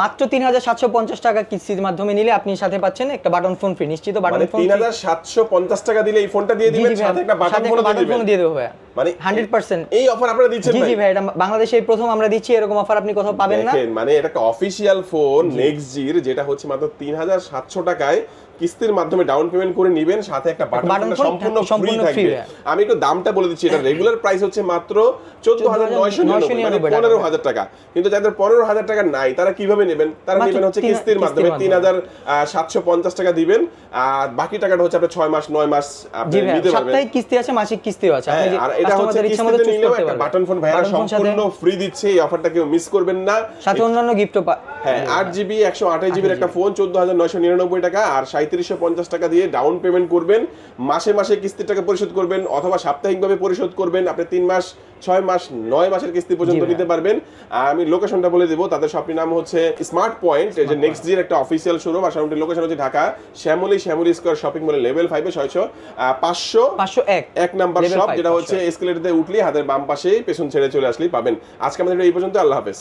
মাত্র 3750 টাকা কিস্তির মাধ্যমে নিলে আপনি সাথে পাচ্ছেন একটা বাটন ফোন ফ্রি। নিশ্চিত বাটন ফোন 3750 টাকা দিলে এই ফোনটা দিয়ে দিবেন, সাথে একটা বাটন ফোন দিয়ে দেব ভাই। মানে 100% এই অফার আপনারা দিচ্ছেন ভাই? জি ভাই, এটা বাংলাদেশে প্রথম আমরা দিচ্ছি, এরকম অফার আপনি কোথাও পাবেন না। দেখেন মানে এটা একটা অফিশিয়াল ফোন নেক্সট জির, যেটা হচ্ছে মাত্র 3700 টাকায় কিস্তির মাধ্যমে ডাউন পেমেন্ট করে নেবেন, সাথে একটা বাটন ফোন সম্পূর্ণ ফ্রি থাকবে। আমি একটু দামটা বলে দিচ্ছি, এটা রেগুলার প্রাইস হচ্ছে মাত্র 14999 মানে 15000 টাকা। কিন্তু যাদের 15000 টাকা নাই তারা কিভাবে নেবেন? তারা নেবেন হচ্ছে কিস্তির মাধ্যমে 3750 টাকা দিবেন, আর বাকি টাকাটা হচ্ছে আপনি 6 মাস 9 মাস আপনি নিতে পারবেন। সাপ্তাহিক কিস্তি আছে, মাসিক কিস্তিও আছে। আপনি যে এটা হচ্ছে কিস্তিতে নিলেও একটা বাটন ফোন ভাইরা সম্পূর্ণ ফ্রি দিচ্ছে, এই অফারটা কেউ মিস করবেন না। সাথে অন্যান্য গিফটও হ্যাঁ, 8GB 128 জিবির একটা ফোন 14999 টাকা, আর 3750 টাকা দিয়ে ডাউন পেমেন্ট করবেন, মাসে মাসে কিস্তির টাকা পরিশোধ করবেন অথবা সাপ্তাহিকভাবে পরিশোধ করবেন। আপনি 3 মাস 6 মাস 9 মাসের কিস্তি পর্যন্ত নিতে পারবেন। আমি লোকেশনটা বলে দেব, তাদের শপটির নাম হচ্ছে স্মার্ট পয়েন্ট, এই যে নেক্সট জির একটা অফিশিয়াল শোরুম। আর শোরুমটির লোকেশন হচ্ছে ঢাকা শ্যামলী স্কয়ার শপিং মলে লেভেল 5 এ 501 নাম্বার শপ, যেটা হচ্ছে এসকেলেটরে উঠলেই হাতের বাম পাশেই পেছন ছেড়ে চলে আসলেই পাবেন। আজকে আমাদের এই পর্যন্ত, আল্লাহ হাফেজ।